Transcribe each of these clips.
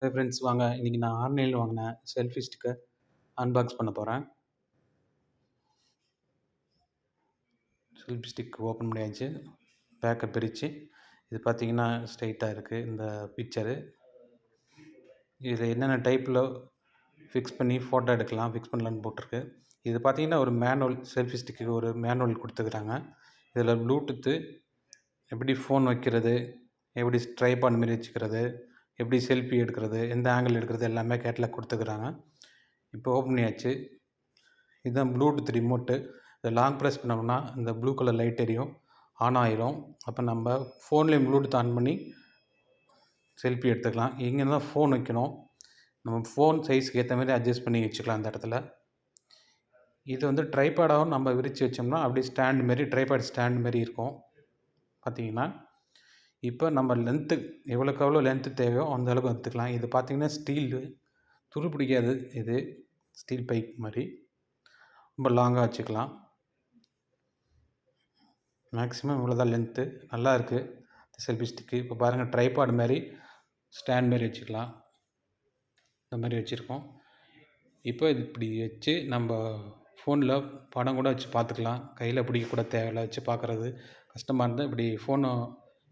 Hi friends, வாங்க இன்றைக்கி நான் ஆன்லைனில் வாங்கின செல்ஃபி ஸ்டிக்கை அன்பாக்ஸ் பண்ண போகிறேன். செல்ஃபி ஸ்டிக் ஓப்பன் பண்ணியாச்சு. பேக்கை பிரித்து இது பார்த்திங்கன்னா ஸ்ட்ரைட்டாக இருக்குது இந்த பிக்சரு. இதில் என்னென்ன டைப்பில் ஃபிக்ஸ் பண்ணி ஃபோட்டோ எடுக்கலாம், ஃபிக்ஸ் பண்ணலான்னு போட்டிருக்கு. இது பார்த்திங்கன்னா ஒரு மேனுவல், செல்ஃபி ஸ்டிக்கு ஒரு மேனுவல் கொடுத்துக்கிறாங்க. இதில் ப்ளூடூத்து, எப்படி ஃபோன் வைக்கிறது, எப்படி ட்ரைபாட் மாரி வச்சுக்கிறது, எப்படி செல்ஃபி எடுக்கிறது, எந்த ஆங்கிள் எடுக்கிறது எல்லாமே கேட்டலாக் கொடுத்துக்கிறாங்க. இப்போ ஓப்பன் பண்ணியாச்சு. இதுதான் ப்ளூடூத் ரிமோட்டு. இதை லாங் ப்ரெஸ் பண்ணோம்னா இந்த ப்ளூ கலர் லைட் எரியும், ஆன் ஆயிரும். அப்போ நம்ம ஃபோன்லேயும் ப்ளூடூத் ஆன் பண்ணி செல்ஃபி எடுத்துக்கலாம். இங்கே தான் ஃபோன் வைக்கணும். நம்ம ஃபோன் சைஸ்க்கு ஏற்ற மாதிரி அட்ஜஸ்ட் பண்ணி வச்சுக்கலாம் அந்த இடத்துல. இது வந்து ட்ரைபாடாகவும் நம்ம விரித்து வச்சோம்னா அப்படியே ஸ்டாண்ட் மாரி, ட்ரைபாட் ஸ்டாண்ட் மாரி இருக்கும். பார்த்திங்கன்னா இப்போ நம்ம லென்த்து எவ்வளோக்கு எவ்வளோ லென்த்து தேவையோ அந்த அளவுக்கு எடுத்துக்கலாம். இது பார்த்திங்கன்னா ஸ்டீலு, துரு பிடிக்காது. இது ஸ்டீல் பைப் மாதிரி ரொம்ப லாங்காக வச்சுக்கலாம். மேக்ஸிமம் இவ்வளோ தான் லென்த்து. நல்லா இருக்குது செல்ஃபி ஸ்டிக்கு. இப்போ பாருங்கள், ட்ரைபாட் மாதிரி ஸ்டாண்ட் மாரி வச்சுக்கலாம். இந்த மாதிரி வச்சுருக்கோம். இப்போ இது இப்படி வச்சு நம்ம ஃபோனில் படம் கூட வச்சு பார்த்துக்கலாம். கையில் பிடிக்கக்கூட தேவையில்ல, வச்சு பார்க்குறது கஷ்டமாக இருந்தால் இப்படி ஃபோனை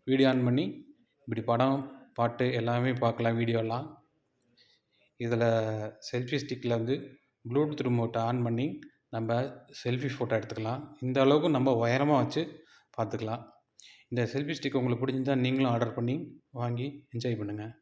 வீடியோ ஆன் பண்ணி இப்படி படம், பாட்டு எல்லாமே பார்க்கலாம், வீடியோலாம். இதில் செல்ஃபி ஸ்டிக்கில் வந்து ப்ளூடூத் ரிமோட்டை ஆன் பண்ணி நம்ம செல்ஃபி ஃபோட்டோ எடுத்துக்கலாம். இந்த அளவுக்கு நம்ம உயரமாக வச்சு பார்த்துக்கலாம். இந்த செல்ஃபி ஸ்டிக் உங்களுக்கு பிடிச்சிருந்தா நீங்களும் ஆர்டர் பண்ணி வாங்கி என்ஜாய் பண்ணுங்கள்.